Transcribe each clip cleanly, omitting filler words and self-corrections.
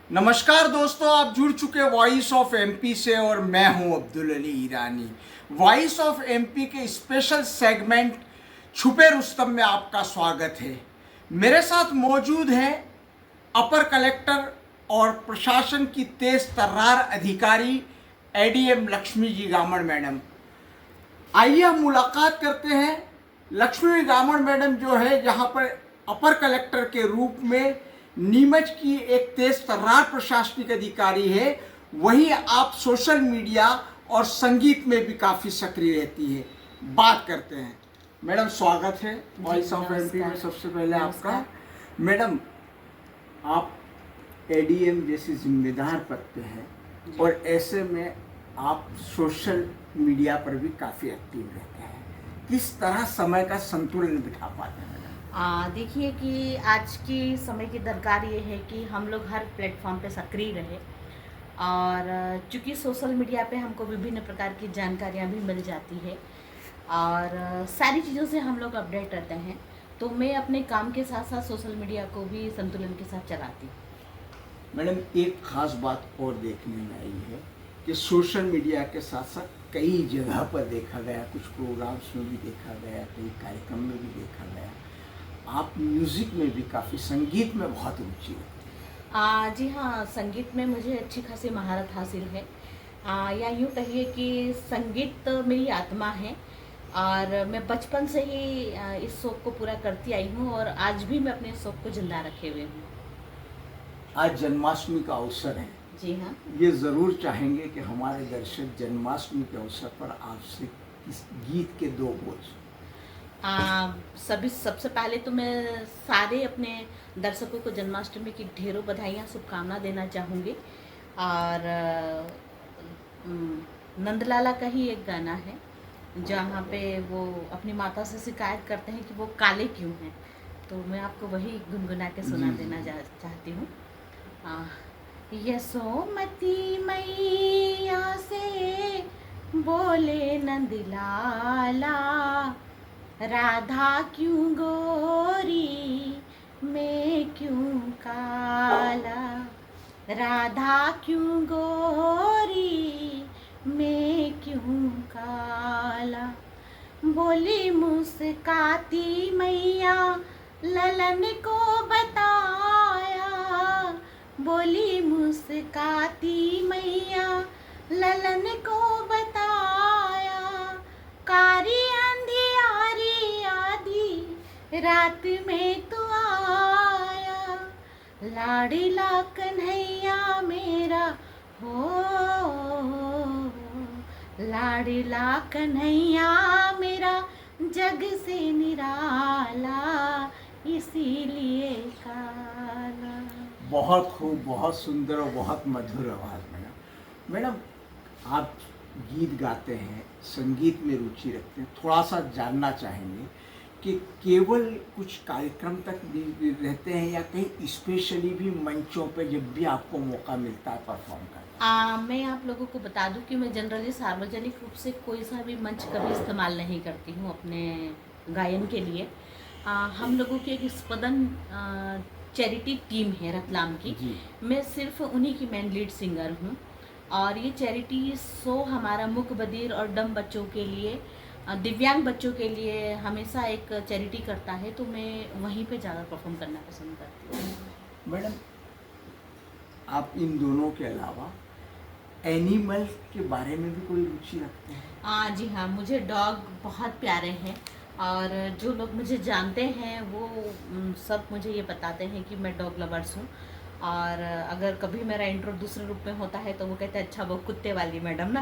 नमस्कार दोस्तों, आप जुड़ चुके वॉइस ऑफ एमपी से और मैं हूं अब्दुल अली ईरानी। वॉइस ऑफ एमपी के स्पेशल सेगमेंट छुपे रुस्तम में आपका स्वागत है। मेरे साथ मौजूद हैं अपर कलेक्टर और प्रशासन की तेज तर्रार अधिकारी एडीएम लक्ष्मी जी गामड़ मैडम। आइए हम मुलाकात करते हैं। लक्ष्मी गामड़ मैडम जो है यहाँ पर अपर कलेक्टर के रूप में नीमच की एक तेज तर्रार प्रशासनिक अधिकारी है। वहीं आप सोशल मीडिया और संगीत में भी काफ़ी सक्रिय रहती है। बात करते हैं। मैडम स्वागत है वॉइस ऑफ एमपी में। सबसे पहले आपका मैडम, आप एडीएम जैसी जिम्मेदार पद पे हैं और ऐसे में आप सोशल मीडिया पर भी काफ़ी एक्टिव रहते हैं। किस तरह समय का संतुलन बिठा पाते हैं मैडम? देखिए कि आज की समय की दरकार ये है कि हम लोग हर प्लेटफॉर्म पे सक्रिय रहे और चूँकि सोशल मीडिया पे हमको विभिन्न प्रकार की जानकारियाँ भी मिल जाती है और सारी चीज़ों से हम लोग अपडेट रहते हैं, तो मैं अपने काम के साथ साथ सोशल मीडिया को भी संतुलन के साथ चलाती हूँ। मैडम, एक खास बात और देखने में आई है कि सोशल मीडिया के साथ साथ कई जगह पर देखा गया, कुछ प्रोग्राम्स में भी देखा गया, कई कार्यक्रम में भी देखा गया, आप म्यूज़िक में भी काफ़ी, संगीत में बहुत रुचि है। जी हाँ, संगीत में मुझे अच्छी खासी महारत हासिल है। या यूँ कहिए कि संगीत तो मेरी आत्मा है और मैं बचपन से ही इस शौक़ को पूरा करती आई हूँ और आज भी मैं अपने शौक़ को जिंदा रखे हुए हूँ। आज जन्माष्टमी का अवसर है। जी हाँ। ये ज़रूर चाहेंगे कि हमारे दर्शक जन्माष्टमी के अवसर पर आपसे इस गीत के दो बोल। सबसे पहले तो मैं सारे अपने दर्शकों को जन्माष्टमी की ढेरों बधाइयाँ, शुभकामना देना चाहूँगी। और नंदलाला का ही एक गाना है जहाँ पे वो अपनी माता से शिकायत करते हैं कि वो काले क्यों हैं, तो मैं आपको वही गुनगुना के सुना देना चाहती हूँ। यशोमती मैया से बोले नंदलाला, राधा क्यों गोरी मैं क्यों काला, राधा क्यों गोरी मैं क्यों काला। बोली मुस्काती मैया ललन को बताया, बोली मुस्काती मैया ललन को बताया, कारी अंधियारी आधी रात में तू आया, लाडीला कन्हैया मेरा हो, लाडीला कन्हैया मेरा जग से निराला इसीलिए काला। बहुत खूब, बहुत सुंदर और बहुत मधुर आवाज़ मैडम। मैडम, आप गीत गाते हैं, संगीत में रुचि रखते हैं, थोड़ा सा जानना चाहेंगे कि केवल कुछ कार्यक्रम तक भी रहते हैं या कहीं स्पेशली भी मंचों पे जब भी आपको मौका मिलता है परफॉर्म करना? मैं आप लोगों को बता दूं कि मैं जनरली सार्वजनिक रूप से कोई सा भी मंच कभी इस्तेमाल नहीं करती हूं अपने गायन के लिए। हम लोगों की एक स्पंदन चैरिटी टीम है रतलाम की, मैं सिर्फ उन्हीं की मेन लीड सिंगर हूं और ये चैरिटी शो हमारा मूक बधिर और डम बच्चों के लिए, दिव्यांग बच्चों के लिए हमेशा एक चैरिटी करता है, तो मैं वहीं पे ज़्यादा परफॉर्म करना पसंद करती हूँ। मैडम, आप इन दोनों के अलावा एनिमल के बारे में भी कोई रुचि रखते हैं? जी हाँ, मुझे डॉग बहुत प्यारे हैं और जो लोग मुझे जानते हैं वो सब मुझे ये बताते हैं कि मैं डॉग लवर्स हूँ और अगर कभी मेरा इंट्रो दूसरे रूप में होता है तो वो कहते हैं अच्छा वो कुत्ते वाली मैडम ना।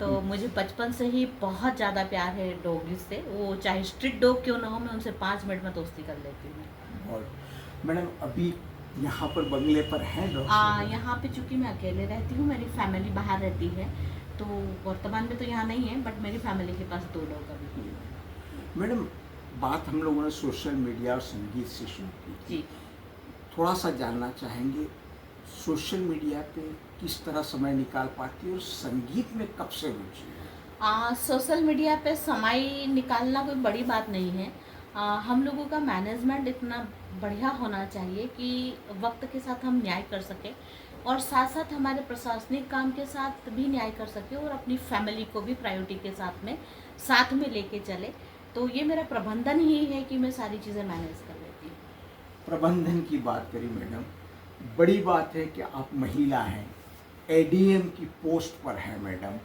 तो मुझे बचपन से ही बहुत ज़्यादा प्यार है डॉगी से, वो चाहे स्ट्रीट डॉग क्यों ना हो, मैं उनसे 5 मिनट में दोस्ती कर लेती हूँ। और मैडम, अभी यहाँ पर बंगले पर हैं डॉग? यहाँ पे चूँकि मैं अकेले रहती हूँ, मेरी फैमिली बाहर रहती है, तो वर्तमान में तो यहाँ नहीं है, बट मेरी फैमिली के पास 2 डॉग अभी। मैडम, बात हम लोगों ने सोशल मीडिया और संगीत से शुरू की थी। थोड़ा सा जानना चाहेंगे सोशल मीडिया पे किस तरह समय निकाल पाती है और संगीत में कब से रुचि है? सोशल मीडिया पे समय निकालना कोई बड़ी बात नहीं है। हम लोगों का मैनेजमेंट इतना बढ़िया होना चाहिए कि वक्त के साथ हम न्याय कर सकें। और साथ साथ हमारे प्रशासनिक काम के साथ भी न्याय कर सके और अपनी फैमिली को भी प्रायोरिटी के साथ में लेके चले। तो ये मेरा प्रबंधन ही है कि मैं सारी चीज़ें मैनेज कर लेती हूँ। प्रबंधन की बात करी मैडम, बड़ी बात है कि आप महिला हैं, एडीएम की पोस्ट पर है मैडम।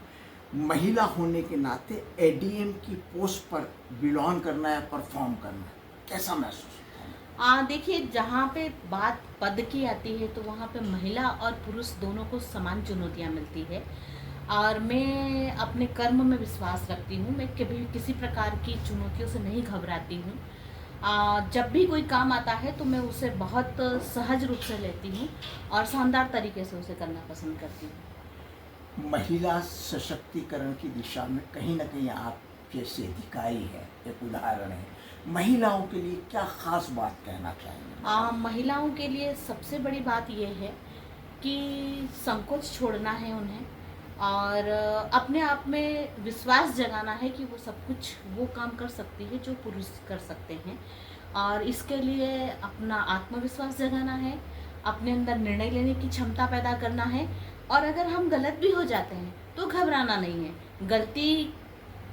महिला होने के नाते एडीएम की पोस्ट पर बिलोंग करना या परफॉर्म करना कैसा महसूस होता है? देखिए, जहाँ पे बात पद की आती है तो वहाँ पे महिला और पुरुष दोनों को समान चुनौतियाँ मिलती है। और मैं अपने कर्म में विश्वास रखती हूँ, मैं कभी किसी प्रकार की चुनौतियों से नहीं घबराती हूँ। जब भी कोई काम आता है तो मैं उसे बहुत सहज रूप से लेती हूँ और शानदार तरीके से उसे करना पसंद करती हूँ। महिला सशक्तिकरण की दिशा में कहीं ना कहीं आप जैसे अधिकारी हैं, एक उदाहरण है। महिलाओं के लिए क्या खास बात कहना चाहेंगे? महिलाओं के लिए सबसे बड़ी बात यह है कि संकोच छोड़ना है उन्हें और अपने आप में विश्वास जगाना है कि वो सब कुछ वो काम कर सकती है जो पुरुष कर सकते हैं। और इसके लिए अपना आत्मविश्वास जगाना है, अपने अंदर निर्णय लेने की क्षमता पैदा करना है। और अगर हम गलत भी हो जाते हैं तो घबराना नहीं है। गलती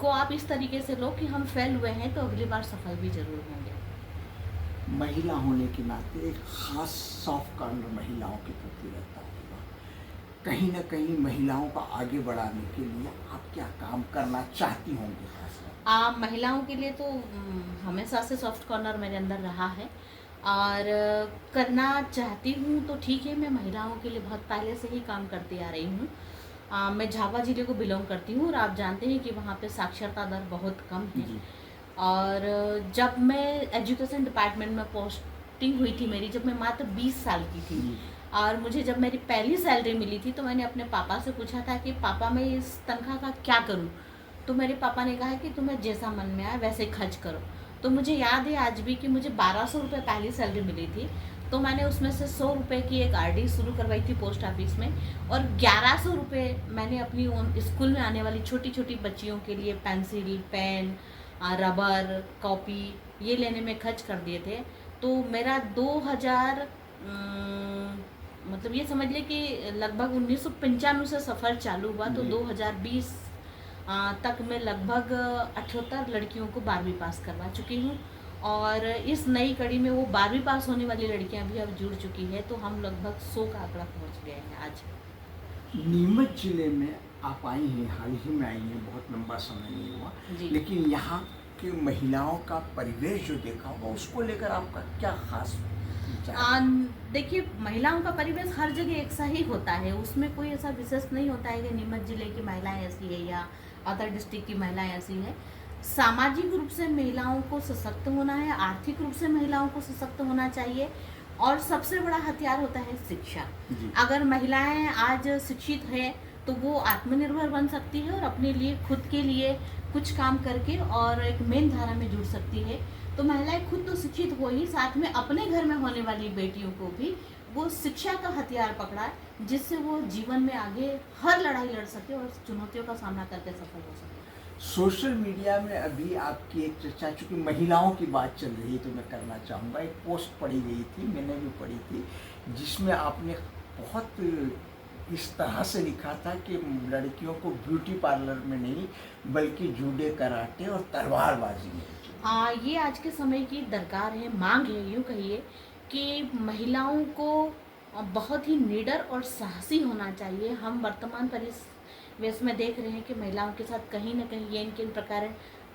को आप इस तरीके से लो कि हम फेल हुए हैं तो अगली बार सफल भी जरूर होंगे। महिला होने के नाते एक खास सॉफ्ट कॉर्नर महिलाओं के प्रति रहता होगा। कहीं ना कहीं महिलाओं को आगे बढ़ाने के लिए आप क्या काम करना चाहती होंगी? खास महिलाओं के लिए तो हमेशा से सॉफ्ट कॉर्नर मेरे अंदर रहा है और करना चाहती हूँ। तो ठीक है, मैं महिलाओं के लिए बहुत पहले से ही काम करती आ रही हूँ। मैं झाबुआ जिले को बिलोंग करती हूँ और आप जानते हैं कि वहाँ पे साक्षरता दर बहुत कम है। और जब मैं एजुकेशन डिपार्टमेंट में पोस्टिंग हुई थी मेरी, जब मैं मात्र 20 साल की थी और मुझे जब मेरी पहली सैलरी मिली थी तो मैंने अपने पापा से पूछा था कि पापा मैं इस तनख्वाह का क्या करूँ। तो मेरे पापा ने कहा कि तुम्हें जैसा मन में आए वैसे खर्च करो। तो मुझे याद है आज भी कि मुझे 1200 रुपये पहली सैलरी मिली थी, तो मैंने उसमें से 100 रुपये की एक आरडी शुरू करवाई थी पोस्ट ऑफिस में और 1100 रुपये मैंने अपनी स्कूल में आने वाली छोटी छोटी बच्चियों के लिए पेंसिल, पेन, रबर, कॉपी ये लेने में खर्च कर दिए थे। तो मेरा 2000 मतलब ये समझ ले कि लगभग 1995 से सफ़र चालू हुआ तो 2020 तक मैं लगभग 78 लड़कियों को 12वीं पास करवा चुकी हूँ। और इस नई कड़ी में वो 12वीं पास होने वाली लड़कियां भी अब जुड़ चुकी है, तो हम लगभग 100 का आंकड़ा पहुँच गए हैं आज। नीमच जिले में आप आई हैं, हाल ही में आई हैं, बहुत लंबा समय नहीं हुआ, लेकिन यहाँ की महिलाओं का परिवेश जो देखा होगा उसको लेकर आपका क्या खास? देखिए, महिलाओं का परिवेश हर जगह एक सा ही होता है, उसमें कोई ऐसा विशेष नहीं होता है कि नीमच जिले की महिलाएं ऐसी है या अदर डिस्ट्रिक्ट की महिलाएं ऐसी है। सामाजिक रूप से महिलाओं को सशक्त होना है, आर्थिक रूप से महिलाओं को सशक्त होना चाहिए और सबसे बड़ा हथियार होता है शिक्षा। अगर महिलाएं आज शिक्षित है तो वो आत्मनिर्भर बन सकती है और अपने लिए खुद के लिए कुछ काम करके और एक मेन धारा में जुड़ सकती है। तो महिलाएं खुद तो शिक्षित हो ही, साथ में अपने घर में होने वाली बेटियों को भी वो शिक्षा का हथियार पकड़ा है जिससे वो जीवन में आगे हर लड़ाई लड़ सके और चुनौतियों का सामना करके सफल हो सके। सोशल मीडिया में अभी आपकी एक चर्चा, चूँकि महिलाओं की बात चल रही है तो मैं करना चाहूँगा। एक पोस्ट पढ़ी गई थी, मैंने भी पढ़ी थी, जिसमें आपने बहुत इस तरह से लिखा था कि लड़कियों को ब्यूटी पार्लर में नहीं बल्कि जूडो, कराटे और तलवारबाजी में। ये आज के समय की दरकार है, मांग है, यूँ कहिए कि महिलाओं को बहुत ही निडर और साहसी होना चाहिए। हम वर्तमान परिवेश में देख रहे हैं कि महिलाओं के साथ कहीं ना कहीं ये इनके प्रकार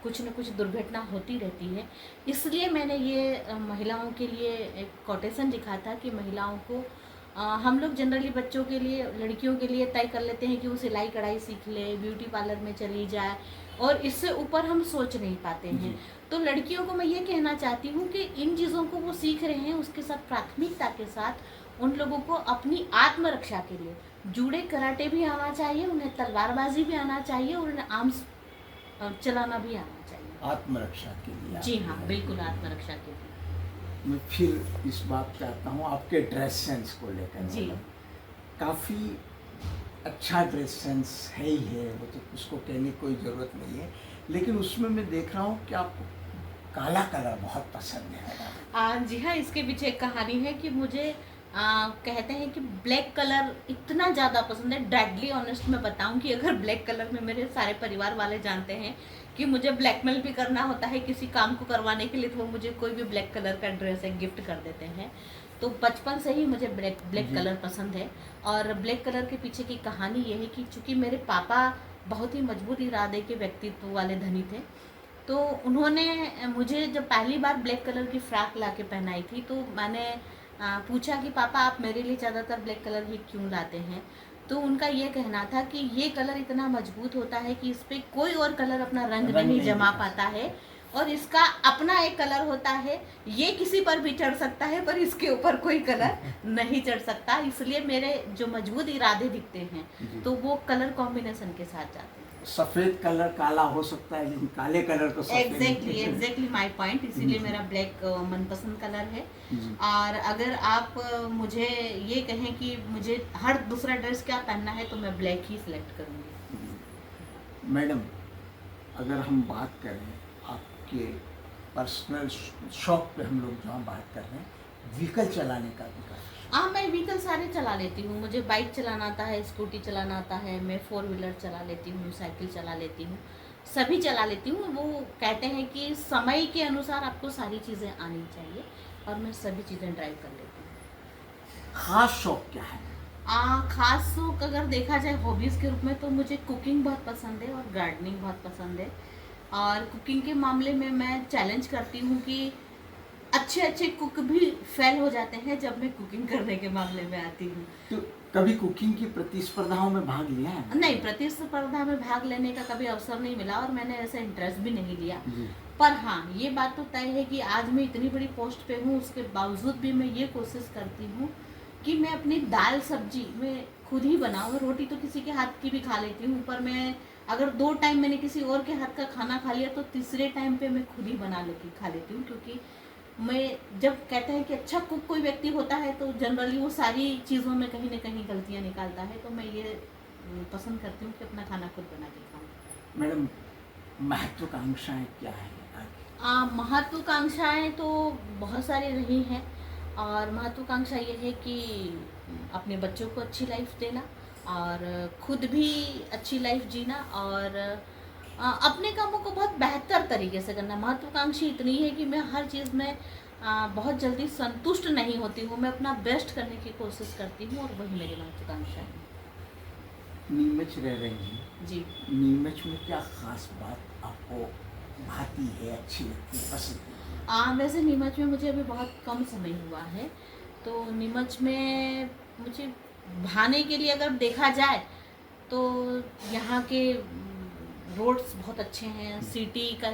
कुछ न कुछ दुर्घटना होती रहती है। इसलिए मैंने ये महिलाओं के लिए एक कोटेशन लिखा था कि महिलाओं को हम लोग जनरली बच्चों के लिए, लड़कियों के लिए तय कर लेते हैं कि वो सिलाई कढ़ाई सीख ले, ब्यूटी पार्लर में चली जाए और इससे ऊपर हम सोच नहीं पाते हैं। तो लड़कियों को मैं ये कहना चाहती हूँ कि इन चीज़ों को वो सीख रहे हैं, उसके साथ प्राथमिकता के साथ उन लोगों को अपनी आत्मरक्षा के लिए जूडो, कराटे भी आना चाहिए, उन्हें तलवारबाजी भी आना चाहिए और उन्हें आर्म्स चलाना भी आना चाहिए। आत्मरक्षा के लिए? जी हाँ, बिल्कुल आत्मरक्षा के लिए। मैं फिर इस बात पे आता हूँ आपके ड्रेस सेंस को लेकर। जी, काफ़ी अच्छा ड्रेस सेंस है ही है, वो तो उसको कहने की कोई ज़रूरत नहीं है, लेकिन उसमें मैं देख रहा हूँ कि आपको काला कलर बहुत पसंद है। जी हाँ, इसके पीछे एक कहानी है कि मुझे कहते हैं कि ब्लैक कलर इतना ज़्यादा पसंद है, डेडली ऑनेस्ट मैं बताऊं कि अगर ब्लैक कलर में, मेरे सारे परिवार वाले जानते हैं कि मुझे ब्लैकमेल भी करना होता है किसी काम को करवाने के लिए, तो वो मुझे कोई भी ब्लैक कलर का ड्रेस है गिफ्ट कर देते हैं। तो बचपन से ही मुझे ब्लैक कलर पसंद है। और ब्लैक कलर के पीछे की कहानी ये है कि चूँकि मेरे पापा बहुत ही मजबूत इरादे के व्यक्तित्व वाले धनी थे, तो उन्होंने मुझे जब पहली बार ब्लैक कलर की फ्रॉक ला के पहनाई थी, तो मैंने पूछा कि पापा आप मेरे लिए ज़्यादातर ब्लैक कलर ही क्यों लाते हैं। तो उनका ये कहना था कि ये कलर इतना मजबूत होता है कि इस पर कोई और कलर अपना रंग नहीं जमा पाता है, और इसका अपना एक कलर होता है, ये किसी पर भी चढ़ सकता है पर इसके ऊपर कोई कलर नहीं चढ़ सकता। इसलिए मेरे जो मजबूत इरादे दिखते हैं तो वो कलर कॉम्बिनेशन के साथ जाते हैं। सफेद कलर काला हो सकता है, लेकिन काले कलर तो सफेद एग्जैक्टली माय पॉइंट। इसीलिए मेरा ब्लैक मनपसंद कलर है। और अगर आप मुझे ये कहें कि मुझे हर दूसरा ड्रेस क्या पहनना है, तो मैं ब्लैक ही सिलेक्ट करूँगी। मैडम, अगर हम बात करें आपके पर्सनल शौक पे, हम लोग जहाँ बात कर रहे हैं, व्हीकल चलाने का भी काफी हाँ, मैं व्हीकल सारे चला लेती हूँ। मुझे बाइक चलाना आता है, स्कूटी चलाना आता है, मैं 4 व्हीलर चला लेती हूँ, साइकिल चला लेती हूँ, सभी चला लेती हूँ। वो कहते हैं कि समय के अनुसार आपको सारी चीज़ें आनी चाहिए, और मैं सभी चीज़ें ड्राइव कर लेती हूँ। खास शौक क्या है? खास शौक अगर देखा जाए हॉबीज़ के रूप में, तो मुझे कुकिंग बहुत पसंद है और गार्डनिंग बहुत पसंद है। और कुकिंग के मामले में मैं चैलेंज करती हूँ कि अच्छे अच्छे कुक भी फेल हो जाते हैं जब मैं कुकिंग करने के मामले में आती हूँ। तो कभी कुकिंग की प्रतिस्पर्धाओं में भाग लिया है? नहीं, प्रतिस्पर्धा में भाग लेने का कभी अवसर नहीं मिला, और मैंने ऐसा इंटरेस्ट भी नहीं लिया। जी। पर हाँ, ये बात तो तय है कि आज मैं इतनी बड़ी पोस्ट पे हूँ, उसके बावजूद भी मैं ये कोशिश करती हूँ कि मैं अपनी दाल सब्जी मैं खुद ही बनाऊँ। रोटी तो किसी के हाथ की भी खा लेती हूँ, पर मैं अगर 2 टाइम मैंने किसी और के हाथ का खाना खा लिया, तो तीसरे टाइम पे मैं खुद ही बना लेती खा लेती हूँ। क्योंकि मैं जब कहते हैं कि अच्छा कुक कोई व्यक्ति होता है, तो जनरली वो सारी चीज़ों में कहीं ना कहीं गलतियाँ निकालता है। तो मैं ये पसंद करती हूँ कि अपना खाना खुद बना के खाऊँ। मैडम, महत्वाकांक्षाएं क्या है आगे? महत्वाकांक्षाएँ तो बहुत सारी रही हैं, और महत्वाकांक्षा ये है कि अपने बच्चों को अच्छी लाइफ देना, और खुद भी अच्छी लाइफ जीना, और अपने कामों को बहुत बेहतर तरीके से करना। महत्वाकांक्षी इतनी है कि मैं हर चीज़ में बहुत जल्दी संतुष्ट नहीं होती हूँ, मैं अपना बेस्ट करने की कोशिश करती हूँ, और वही मेरी महत्वाकांक्षा है। नीमच रह रही हैं जी। नीमच में क्या खास बात आपको भाती है, अच्छी लगती है, पसंद है? वैसे नीमच में मुझे अभी बहुत कम समय हुआ है, तो नीमच में मुझे भाने के लिए अगर देखा जाए, तो यहाँ के रोड्स बहुत अच्छे हैं, सिटी का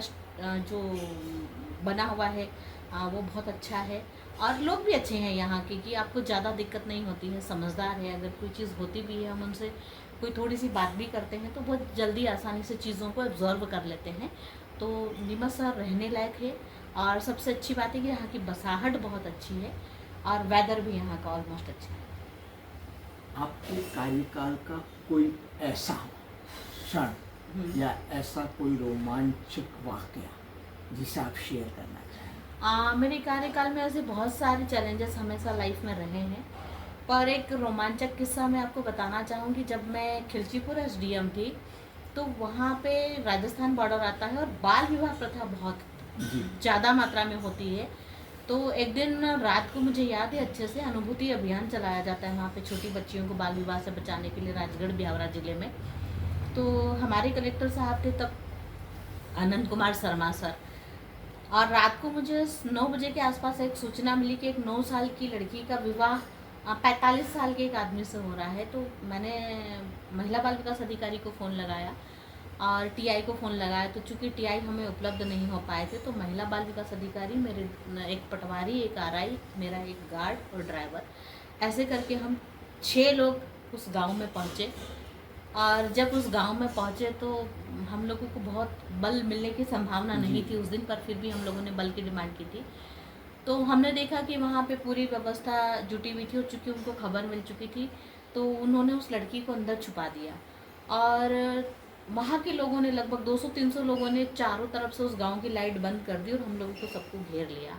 जो बना हुआ है वो बहुत अच्छा है, और लोग भी अच्छे हैं यहाँ के, कि आपको ज़्यादा दिक्कत नहीं होती है, समझदार है। अगर कोई चीज़ होती भी है, हम उनसे कोई थोड़ी सी बात भी करते हैं, तो बहुत जल्दी आसानी से चीज़ों को एब्जॉर्व कर लेते हैं। तो नीमच शहर रहने लायक है, और सबसे अच्छी बात है कि यहाँ की बसाहट बहुत अच्छी है, और वेदर भी यहाँ का ऑलमोस्ट अच्छा है। आपके कार्यकाल का कोई ऐसा क्षण या ऐसा कोई रोमांचक वाकया जिसे आप शेयर करना चाहें? मेरे कार्यकाल में ऐसे बहुत सारे चैलेंजेस हमेशा लाइफ में रहे हैं, पर एक रोमांचक किस्सा मैं आपको बताना चाहूँगी। जब मैं खिलचीपुर एसडीएम थी, तो वहाँ पे राजस्थान बॉर्डर आता है, और बाल विवाह प्रथा बहुत ज़्यादा मात्रा में होती है। तो एक दिन रात को, मुझे याद है अच्छे से, अनुभूति अभियान चलाया जाता है वहाँ पे छोटी बच्चियों को बाल विवाह से बचाने के लिए, राजगढ़ ब्यावरा ज़िले में। तो हमारे कलेक्टर साहब थे तब, आनंद कुमार शर्मा सर, और रात को मुझे 9 बजे के आसपास एक सूचना मिली कि एक 9 साल की लड़की का विवाह 45 साल के एक आदमी से हो रहा है। तो मैंने महिला बाल विकास अधिकारी को फ़ोन लगाया और टीआई को फ़ोन लगाया। तो चूँकि टीआई हमें उपलब्ध नहीं हो पाए थे, तो महिला बाल विकास अधिकारी, मेरे एक पटवारी, एक आरआई, मेरा एक गार्ड और ड्राइवर, ऐसे करके हम 6 लोग उस गांव में पहुँचे। और जब उस गांव में पहुँचे, तो हम लोगों को बहुत बल मिलने की संभावना नहीं थी उस दिन, पर फिर भी हम लोगों ने बल की डिमांड की थी। तो हमने देखा कि वहाँ पे पूरी व्यवस्था जुटी हुई थी, और चूँकि उनको खबर मिल चुकी थी, तो उन्होंने उस लड़की को अंदर छुपा दिया। और वहाँ के लोगों ने, लगभग 200-300 लोगों ने चारों तरफ से उस गांव की लाइट बंद कर दी, और हम लोगों को सबको घेर लिया।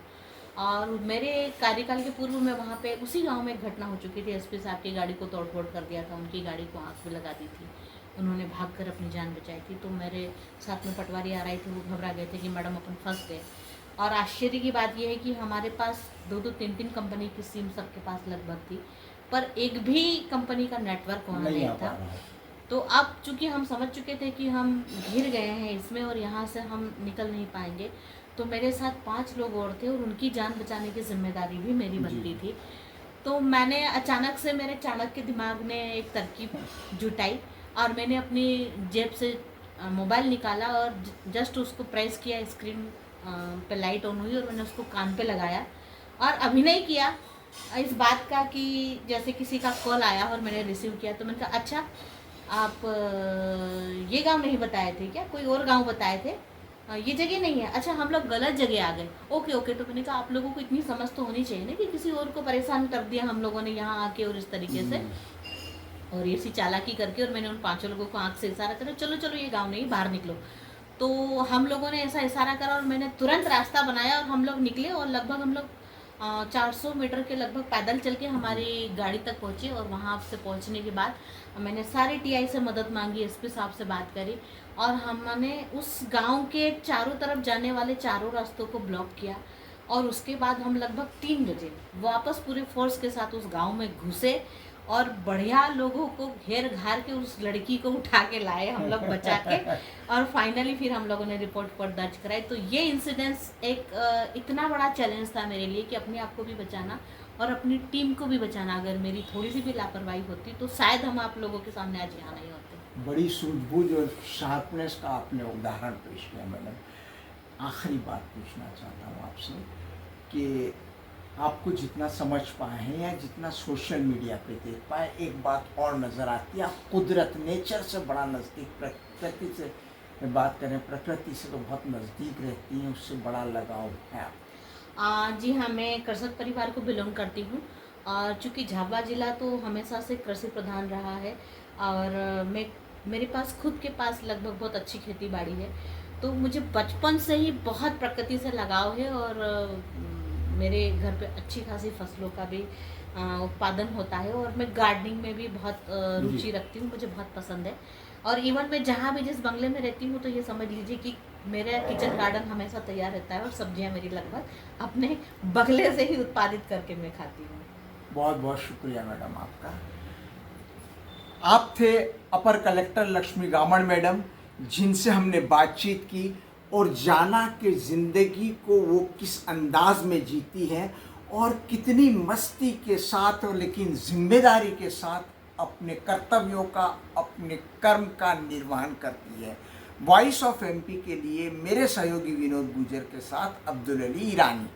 और मेरे कार्यकाल के पूर्व में वहाँ पे उसी गांव में एक घटना हो चुकी थी। एसपी साहब की गाड़ी को तोड़फोड़ कर दिया था, उनकी गाड़ी को आग भी लगा दी थी, उन्होंने भागकर अपनी जान बचाई थी। तो मेरे साथ में पटवारी आ रही थी, वो घबरा गए थे कि मैडम अपन फंस गए। और आश्चर्य की बात यह है कि हमारे पास 2-2, 3-3 कंपनी की सिम सबके पास लगभग थी, पर एक भी कंपनी का नेटवर्क वहाँ नहीं था। तो अब चूंकि हम समझ चुके थे कि हम घिर गए हैं इसमें और यहाँ से हम निकल नहीं पाएंगे, तो मेरे साथ 5 लोग और थे और उनकी जान बचाने की जिम्मेदारी भी मेरी बनती थी। तो मैंने अचानक से, मेरे चाणक्य दिमाग ने एक तरकीब जुटाई और मैंने अपनी जेब से मोबाइल निकाला और जस्ट उसको प्रेस किया, स्क्रीन पे लाइट ऑन हुई और मैंने उसको कान पे लगाया और अभिनय किया इस बात का कि जैसे किसी का कॉल आया और मैंने रिसीव किया। तो मैंने कहा अच्छा आप ये गांव नहीं बताए थे क्या, कोई और गांव बताए थे, ये जगह नहीं है, अच्छा हम लोग गलत जगह आ गए, ओके ओके। तो मैंने कहा आप लोगों को इतनी समझ तो होनी चाहिए ना कि किसी और को परेशान कर दिया हम लोगों ने यहाँ आके और इस तरीके से और ऐसी चालाकी करके। और मैंने उन 5 लोगों को आँख से इशारा करा, चलो चलो ये गाँव नहीं, बाहर निकलो। तो हम लोगों ने ऐसा इशारा करा और मैंने तुरंत रास्ता बनाया और हम लोग निकले और लगभग हम लोग 400 मीटर के लगभग पैदल चल के हमारी गाड़ी तक पहुँचे। और वहाँ से पहुँचने के बाद मैंने सारे टीआई से मदद मांगी, एसपी साहब से बात करी और हमने उस गांव के चारों तरफ जाने वाले चारों रास्तों को ब्लॉक किया। और उसके बाद हम लगभग 3 बजे वापस पूरे फोर्स के साथ उस गांव में घुसे और बढ़िया लोगों को घेर घार के उस लड़की को उठा के लाए हम लोग बचा के। और फाइनली फिर हम लोगों ने रिपोर्ट पर दर्ज कराई। तो ये इंसिडेंस एक इतना बड़ा चैलेंज था मेरे लिए कि अपने आप को भी बचाना और अपनी टीम को भी बचाना। अगर मेरी थोड़ी सी भी लापरवाही होती तो शायद हम आप लोगों के सामने आज यहाँ नहीं होते। बड़ी सूझबूझ और शार्पनेस का आपने उदाहरण पेश किया मैडम। आखिरी बात पूछना चाहता हूँ आपसे कि आपको जितना समझ पाए हैं या जितना सोशल मीडिया पे देख पाए, एक बात और नज़र आती है, आप कुदरत, नेचर से बड़ा नज़दीक, प्रकृति से बात करें, प्रकृति से तो बहुत नज़दीक रहती हैं, उससे बड़ा लगाव है आप। जी हाँ, मैं कृषक परिवार को बिलोंग करती हूँ और चूँकि झाबुआ ज़िला तो हमेशा से कृषि प्रधान रहा है और मेरे पास खुद के पास लगभग बहुत अच्छी खेती बाड़ी है। तो मुझे बचपन से ही बहुत प्रकृति से लगाव है और मेरे घर पे अच्छी खासी फसलों का भी उत्पादन होता है और मैं गार्डनिंग में भी बहुत रुचि रखती हूँ, मुझे बहुत पसंद है। और इवन मैं जहाँ भी जिस बंगले में रहती हूँ तो ये समझ लीजिए कि मेरा किचन गार्डन हमेशा तैयार रहता है और सब्जियाँ मेरी लगभग अपने बगले से ही उत्पादित करके मैं खाती हूँ। बहुत बहुत शुक्रिया मैडम आपका। आप थे अपर कलेक्टर लक्ष्मी गामड़ मैडम, जिनसे हमने बातचीत की और जाना कि ज़िंदगी को वो किस अंदाज में जीती है और कितनी मस्ती के साथ और लेकिन जिम्मेदारी के साथ अपने कर्तव्यों का, अपने कर्म का निर्वहन करती है। वॉइस ऑफ एमपी के लिए मेरे सहयोगी विनोद गुजर के साथ अब्दुल अली ईरानी।